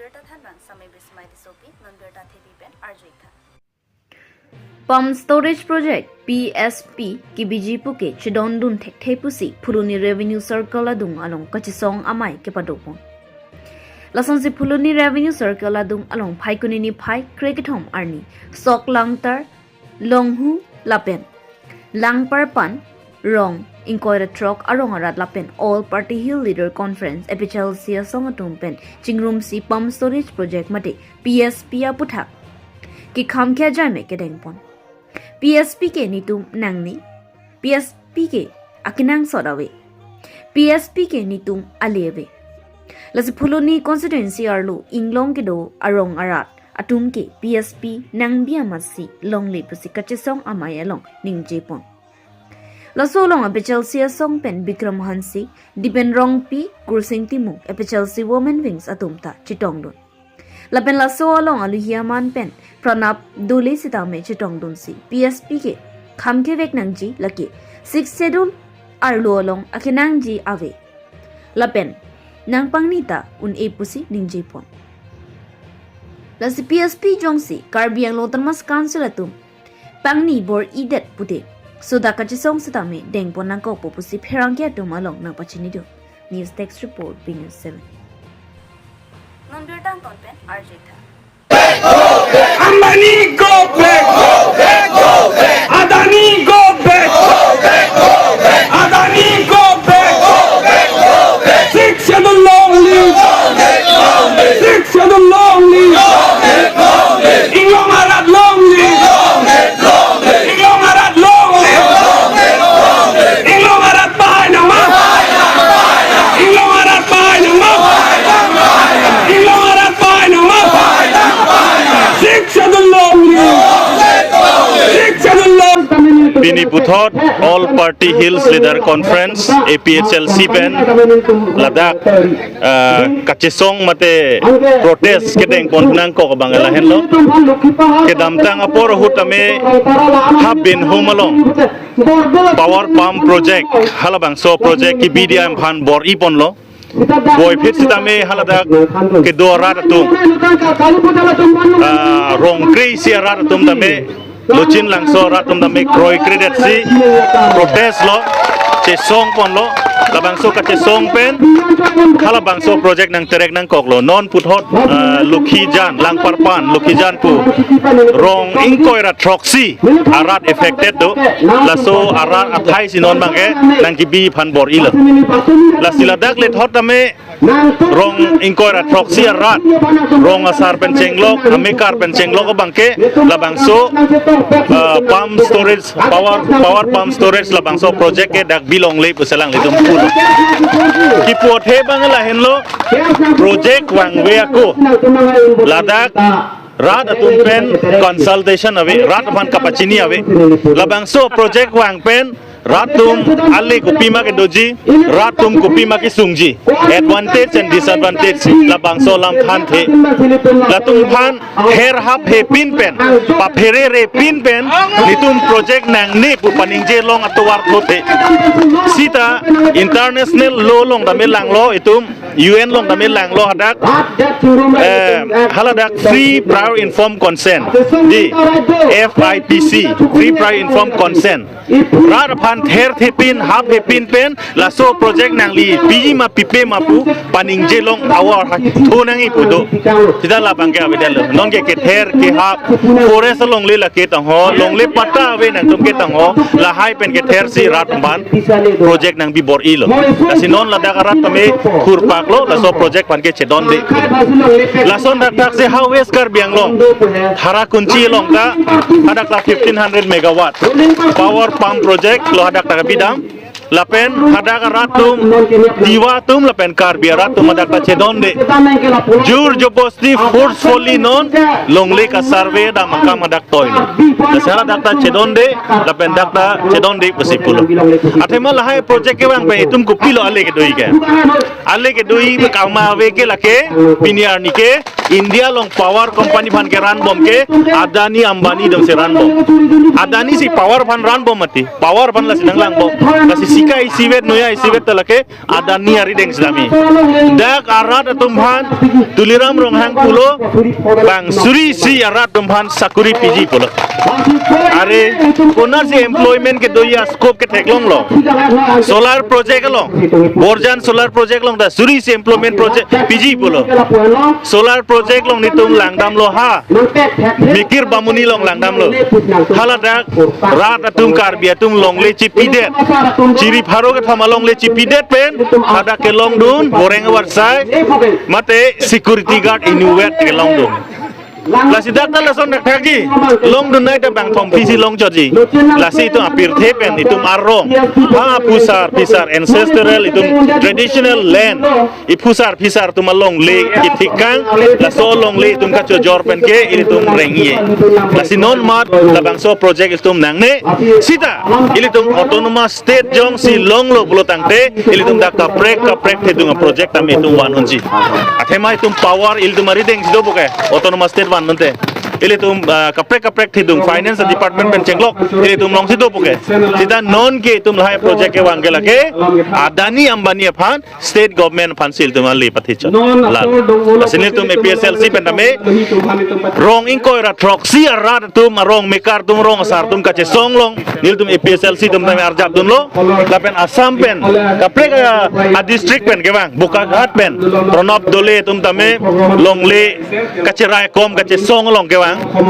Nonbirta thanbang samay bismay disopi nonbirta thibi pen arjoika. Pump Storage Project PSP Kibijipu ke Chidondun Tektepusi Puluni Revenue Circle adung along Kachisong Amai Kepadopon. Lason si Puluni Revenue Circle adung along Paikunini Pai Kriketom Arni Sok Langtar Longhu Lapen Langpar Pan Rong Inkoira Trok Arong Arat Lapen All Party Hill Leader Conference Epichal Sia Songatum Pen Chingrum si Pump Storage Project Mate PSP Aputhak Ki Kham Kya Jame Kedengpon PSP ke nitum nangni PSP ke akinang sodawe PSP ke nitum aleve lasi phuloni constituency arlo inglong ke do arong arat atum ke PSP nangbia masi long le pusi kachesong amaya long ningjepon laso long apechal sia song pen Bikram Hansi dipen rong pi kursing timu apechal si women wings atumta chitongdon Lapen laso along aluhiaman pen Pranab Dole Sitame Chitong Dunsi PSP ke Khamke Vek Nangji Laki 6 schedule Arlo along Akinangji Ave Lapen Nang Pangnita Un Epusi Ningjepon Lasi PSP Jongsi Karbiang Lotan Mas Council atum Pangni Bor Idet Pute Suda Kachisong Sitame Dengpon Nang Kopo Pusi Perangkia Tum along Nang Pachinido News Text Report News 7 Nonbirta tonpen arjoika. Ambani go back, go back, go back. Adani go back, go back, go back. Adani go back, go back, go back. Six and the long leave, six and the long leave. Inglong arat long leave, Inglong arat long leave, Inglong arat bahay ng ma, Inglong arat bahay ng ma, Inglong arat bahay ng ma. Six and the long leave, six and the long. Bini Buthot All Party Hills Leader Conference APHLC pen Ladakh Kachisong mate protest kedeng ponang ko kabangala henlo kedamtang apor hutame have been home along power pump project halabang so project ki BDM phan bor ipon lo boy fit sitame haladak ke dorat tu rong crazy rat tum tame Luchin langso ratum dame kroi credit si protest lo chesong pon lo labangso ka chesong pen khala bangso project nang terek nang koklo non puthot Lukhijan langparpan Lukhijan pu rong inkoira troxy arat affected do laso arat athai sinon bange nang kibi phan bor ilo la siladak let hot dame rong inkoira troxy arat rong asar pencenglok amikar pencenglok bangke labangso pump storage power pump storage labangso project ke dak bilong le puselang le tumpu kipot he bangala henlo project wangwe ako ladak rat atum pen consultation ave rat ban kapachini ave labangso project wang pen ratum alle kupima ke doji ratum kupima ke sungji advantage and disadvantage labang solam than the latum phan her hap he pin pen pa phere re pin pen nitum project nang ne pu paning je long atwar thote sita international law long da melang lo itum UN long da melang lo hadak haladak free prior informed consent di FIPC free prior informed consent rat phan ther thepin hap hepin pen laso project nang li pi ma pipe ma pu paning je long awar thonang i pudo sida la bangke abedal non ke ther ke hap forest long le la ke tang ho long le pata ave nang tum ke tang ho la hai pen ke ther si rat ban project nang bi bor ilo lasinon la dagarat tame khurpak lo laso project pan ke chedon de lason dak se how west kar biang long thara kunci long ka hadak la 1500 megawatt power pump project lo hadak ta bidang lapen hadak ratum diwatum lapen kar biaratum hadak ta chedon de jur jobosti forcefully non longle ka survey da makam hadak toy la sala dak ta chedon de lapen dak ta chedon de posipulo athema la hai project ke bang pe tum ko pilo ale ke doi ke kauma ave ke lake piniar ni ke India long power company fan ke ran bom ke Adani Ambani dong se ran bom Adani si power fan ran bom mati power fan la sinang lang bom la si sika isiwet noya isiwet talake adani ari deng sedami dak arat atumhan tuliram ronghang pulo bang suri si arat tumhan sakuri piji pulo are konar si employment ke doya scope ke theklong lo solar project lo borjan solar project long da suri si employment project piji pulo solar project long ni tum langdam lo ha mikir bamuni long langdam lo hala dak rat atum karbia tum long le chipidet chiri pharo ke thama long le chipidet pen ada ke long dun goreng warsai mate security guard inuwet ke long dun la sidak ta la son dak thagi long dun nai ta bang thong pisi long choji la si tu apir the pen itu marong ha pusar ancestral itu traditional land i pusar pisar tu malong le itikang la so long le tum ka chojor pen ke ini tum rengie la si non mat la bang so project istum nang ne sita ili tum autonomous state jong si long lo bulo tangte ili tum da kaprek the dung project tam itu wan unji athemai tum power ili tum mari deng sido buke autonomous state nante ili tum kaprek thidung finance department pen chenglok ili tum long sido puke sida non ke tum lahai project ke wangela ke adani ambani phan state government phan sil tum ali pathicha la asinil tum APSLC pen tame rong inkoi ra troxy ra tum rong mekar tum rong sar tum kache song long nil tum APSLC tum tame arjab tum lo la pen assam pen kaprek a district pen ke wang bukaghat pen pranab dole tum tame longle kache rai kom kache song long ke wang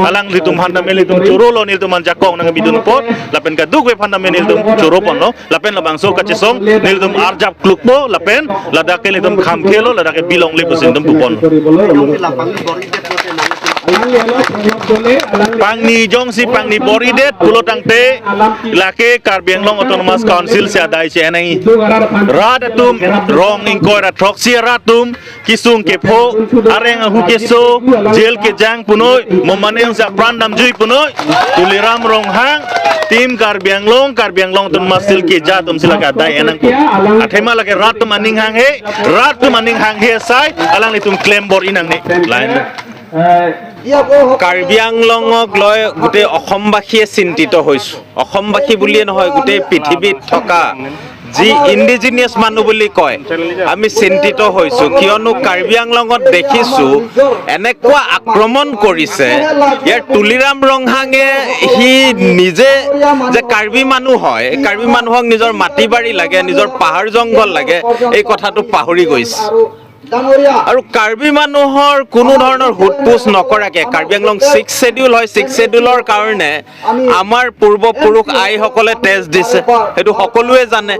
alang litum handamel litum churo lo nil tum jakong nang bidun pot lapen ka duk we handamel nil tum churo pon no lapen la bangso ka chesong nil tum arjap kluk po lapen la dakel litum kham khelo la dakel bilong le pusin tum pupon pangni jong si pangni boridet pulo tangte lake Karbianglong Autonomous Council se adai che nai radatum rong inkoi ra troxy ratum kisung ke pho areng hu keso jail ke jang punoi momaneng sa prandam jui punoi tuliram rong hang tim Karbianglong Autonomous sil ke jatum silaka dai enang ko athema lake ratum aning hang he sai alang litum claim bor inang ne lain কাৰ্বিআংলঙক লৈ গোটেই অসমবাসীয়ে চিন্তিত হৈছো অসমবাসী বুলিয়ে নহয় গোটেই পৃথিৱীত থকা যি ইণ্ডিজিনিয়াছ মানুহ বুলি কয় আমি চিন্তিত হৈছো কিয়নো কাৰ্বিআংলঙত দেখিছো এনেকুৱা আক্ৰমণ কৰিছে ইয়াৰ তুলিৰাম ৰংহাঙে সি নিজে যে কাৰ্বি মানুহ হয় কাৰ্বি মানুহক নিজৰ মাটি বাৰী লাগে নিজৰ পাহাৰ জংঘল লাগে এই কথাটো পাহৰি গৈছে আৰু কাৰ্বি মানুহৰ কোনো ধৰণৰ হুটপুছ নকৰাকে কাৰ্বিআংলং 6 শেডিউল হয় 6 শেডিউলৰ কাৰণে আমাৰ পূৰ্বপুৰুষ আইসকলে তেজ দিছে সেইটো সকলোৱে জানে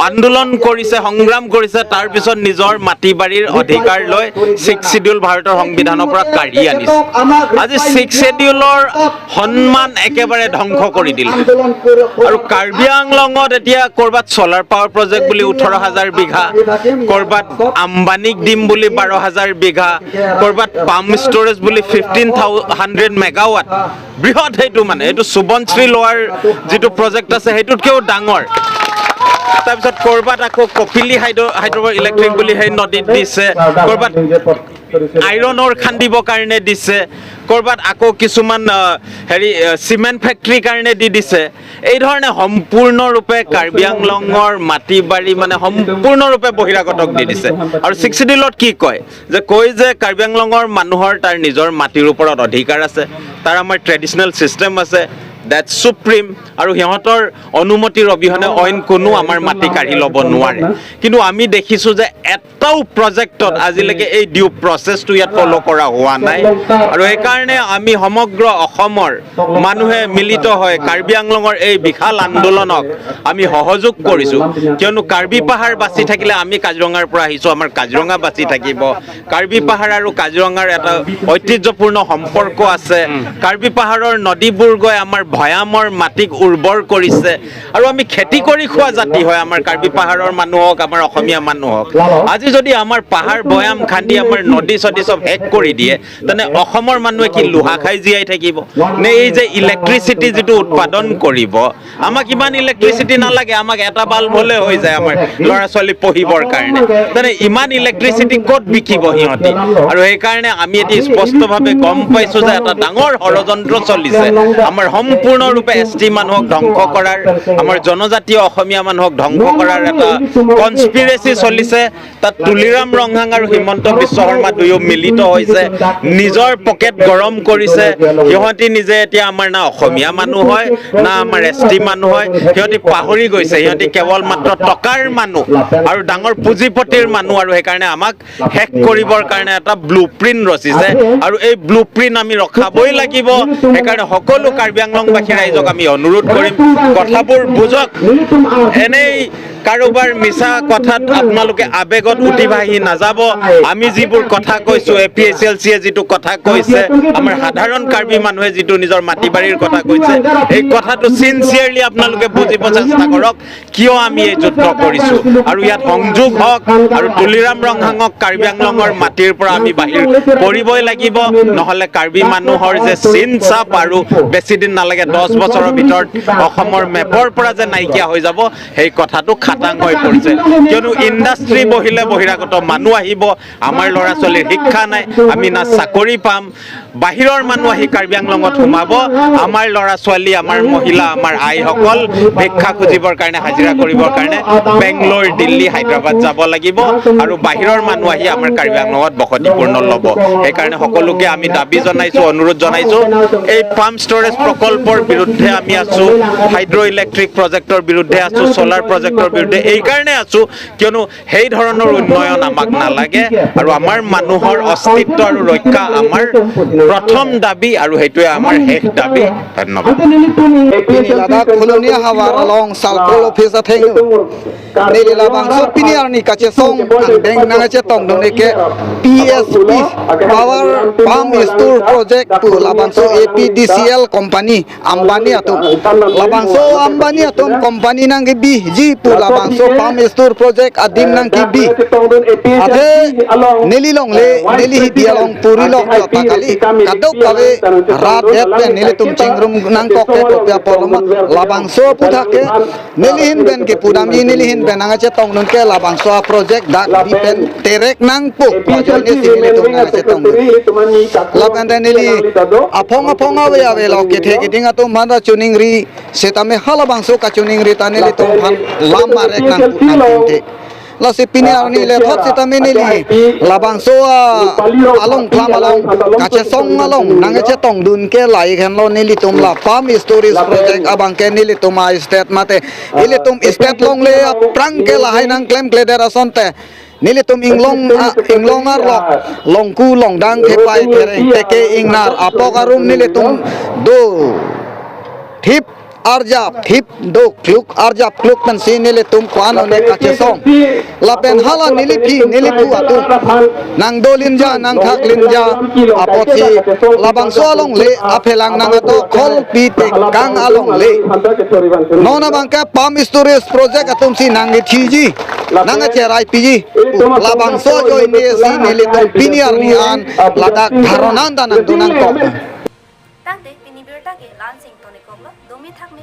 আন্দোলন কৰিছে সংগ্ৰাম কৰিছে তাৰ পিছত নিজৰ মাটি বাৰীৰ অধিকাৰ লৈ 6 শেডিউল ভাৰতৰ সংবিধানৰ পৰা কাঢ়ি আনিছে আজি 6 শেডিউলৰ সন্মান একেবাৰে ধ্বংস কৰি দিলে আৰু কাৰ্বিআংলঙত এতিয়া কৰবাত সোলাৰ পাৱাৰ প্ৰজেক্ট বুলি 18000 বিঘা কৰবাত আম্বানী দিম বুলি 12000 বিঘা কৰবাত পাম ষ্টৰেজ বুলি 15000 মেগাৱাট বৃহৎ হেতু মানে এটো সুবনশ্ৰী লোৱাৰ যেটো প্ৰজেক্ট আছে হেতুতকেও ডাঙৰ তাৰপিছত কৰবাত আকৌ কপিলি হাইড্ৰ ইলেক্ট্ৰিক বুলি হে নদীত দিছে কৰবাত আইৰনৰ খান্দিব কাৰণে দিছে কৰবাত আকৌ কিছুমান হেৰি সিমেন্ট ফ্যাক্টৰী কাৰণে দিছে এই ধৰণে সম্পূৰ্ণৰূপে কাৰ্বিআংলঙৰ মাটি বাৰী মানে সম্পূৰ্ণৰূপে বহিৰাগতক দিছে আৰু 6 শিডিউলত কি কয় যে কাৰ্বিআংলঙৰ মানুহৰ তাৰ নিজৰ মাটিৰ ওপৰত অধিকাৰ আছে তাৰ আমাৰ ট্ৰেডিশনেল সিস্টেম আছে that supreme আৰু হিহঁতৰ অনুমতিৰ অবিহনে অইন কোনো আমাৰ মাটি কাঢ়ি ল'ব নোৱাৰে কিন্তু আমি দেখিছো যে এটাও প্ৰজেক্টত আজিলৈকে এই ডিউ প্ৰসেছটো ইয়াত ফলো কৰা হোৱা নাই আৰু এই কাৰণে আমি সমগ্ৰ অসমৰ মানুহে মিলিত হয় কাৰ্বিআংলঙৰ এই বিশাল আন্দোলনক আমি সহযোগ কৰিছো কিয়নো কাৰ্বি পাহাৰ বাচি থাকিলে আমি কাজিৰঙাৰ পৰা আহিছো আমাৰ কাজিৰঙা বাচি থাকিব কাৰ্বি পাহাৰ আৰু কাজিৰঙাৰ এটা ঐতিহ্যপূৰ্ণ সম্পৰ্ক আছে কাৰ্বি পাহাৰৰ নদীবোৰ গৈ আমাৰ ভয়ামৰ মাটিক উৰ্বৰ কৰিছে আৰু আমি খেতি কৰি খোৱা জাতি হয় আমাৰ কাৰ্বি পাহাৰৰ মানুহক আমাৰ অসমীয়া মানুহক আজি যদি আমাৰ পাহাৰ ভয়াম খান্দি আমাৰ নদী সদী সব হেক কৰি দিয়ে তেনে অসমৰ মানুহে কি লোহা খাই জিয়াই থাকিব নে এই যে ইলেক্ট্ৰিচিটি যেটো উৎপাদন কৰিব আমাক ইমান ইলেক্ট্ৰিচিটি নালাগে আমাক এটা বাল্ব হলে হৈ যায় আমাৰ লৰা ছোৱালী পঢ়িবৰ কাৰণে তেনে ইমান ইলেক্ট্ৰিচিটি ক'ত বিকিব হিহঁতি আৰু এই কাৰণে আমি এটি স্পষ্টভাৱে গম পাইছো যে এটা ডাঙৰ ষড়যন্ত্ৰ চলিছে আমাৰ সম্পূৰ্ণৰূপে ST মানুহক ধ্বংস কৰাৰ আমাৰ জনজাতীয় অসমীয়া মানুহক ধ্বংস কৰাৰ এটা কনস্পিৰেচি চলিছে তাত তুলিৰাম ৰংহাং আৰু হিমন্ত বিশ্ব শৰ্মা দুয়ো মিলিত হৈছে নিজৰ পকেট গৰম কৰিছে সিহঁতি নিজে এতিয়া আমাৰ না অসমীয়া মানুহ হয় না আমাৰ ST মানুহ হয় সিহঁতি পাহৰি গৈছে সিহঁতি কেৱল মাত্ৰ টকাৰ মানুহ আৰু ডাঙৰ পুঁজিপতিৰ মানুহ আৰু সেইকাৰণে আমাক হেক কৰিবৰ কাৰণে এটা ব্লুপ্ৰিন্ট ৰচিছে আৰু এই ব্লুপ্ৰিন্ট আমি ৰখাবই লাগিব সেইকাৰণে সকলো কাৰ্বি আংলংবাসী ৰাইজক আমি অনুৰোধ কৰিম কথাবোৰ বুজক এনেই কাৰোবাৰ মিছা কথাত আপোনালোকে আবেগত উঠি ভাহি নাযাব আমি যিবোৰ কথা কৈছো APSLCয়ে যিটো কথা কৈছে আমাৰ সাধাৰণ কাৰ্বি মানুহে যিটো নিজৰ মাটি বাৰীৰ কথা কৈছে এই কথাটো সিনচিয়াৰলি আপোনালোকে বুজিব চেষ্টা কৰক কিয় আমি এই যুদ্ধ কৰিছো আৰু ইয়াত সংযোগ হওক আৰু তুলিৰাম ৰংহাঙক কাৰ্বি আংলঙৰ মাটিৰ পৰা আমি বাহিৰ কৰিবই লাগিব নহলে কাৰ্বি মানুহৰ যে চিন চাপ আৰু বেছি দিন নালাগে 10 বছৰৰ ভিতৰত অসমৰ মেপৰ পৰা যে নাইকিয়া হৈ যাব সেই কথাটো খাটাং হৈ পৰিছে কিয়নো ইণ্ডাষ্ট্ৰি বহিলে বহিৰাগত মানুহ আহিব আমাৰ ল'ৰা ছোৱালীৰ শিক্ষা নাই আমি না চাকৰি পাম বাহিৰৰ মানুহ আহি কাৰ্বি আংলঙত সোমাব আমাৰ ল'ৰা ছোৱালী আমাৰ মহিলা আমাৰ আইসকল ভিক্ষা খুজিবৰ কাৰণে হাজিৰা কৰিবৰ কাৰণে বেংগলোৰ দিল্লী হায়দৰাবাদ যাব লাগিব আৰু বাহিৰৰ মানুহ আহি আমাৰ কাৰ্বি আংলঙত বসতিপূৰ্ণ ল'ব সেইকাৰণে সকলোকে আমি দাবী জনাইছো অনুৰোধ জনাইছো এই পাম্প ষ্টৰেজ প্ৰকল্পৰ বিৰুদ্ধে আমি আছো হাইড্ৰ ইলেক্ট্ৰিক প্ৰজেক্টৰ বিৰুদ্ধে আছো সোলাৰ প্ৰজেক্টৰ বিৰুদ্ধে এই কাৰণে আছো কিয়নো সেই ধৰণৰ উন্নয়ন আমাক নালাগে আৰু আমাৰ মানুহৰ অস্তিত্ব আৰু ৰক্ষা আমাৰ প্ৰথম দাবী আৰু হেতুৱে আমাৰ শেষ দাবী ধন্যবাদ Pini ladak kolonia hawa along salkol office athengu. Nili labang so pini arni kache song deng nanga che tong dong ke PSP Power Palm Store Project tu labang so APDCL company Ambani atum. Labang so Ambani atum company nang ke BG pu labang so Palm Store Project adim nang ki B. Ade nili long le nili hi dia long puri long takali kadok kawe rat et nili tum chingrum nang koke kopya poloma labang so puthake nilihin ben ke pudami nilihin ben anga che tong nun ke labang so project da dipen terek nang pu project ni simile tum anga che tong labang da nili apong awe lo ke the ke dinga tum manda chuning ri setame halabang so ka chuning ri ta nili tum phan lama rek nang putang te la se pini arni le thot sita meneli labang so along klam along kache song along nang che tong dun ke lai khan lo neli tum la farm stories project abang ke neli tum a state mate ile tum state long le prang ke la hai nang claim kleder asonte nili tum inglong ar long ku long dang ke pai te ke ingnar apokarum nili tum do thip arjap hip do kluk arjap kluk tan si nile tum kwan one kache song lapen hala nili pu atu nang dolinja nang thak linja apoti labang so along le aphelang nang to khol pi te kang along le nona bangka palm storage project atum si nang thiji nang che rai piji labang so jo ine si nile tum piniar ni an ladak dharonan dan nang dunang ko Tangde pini birta ke lansing tone kobla domi thakne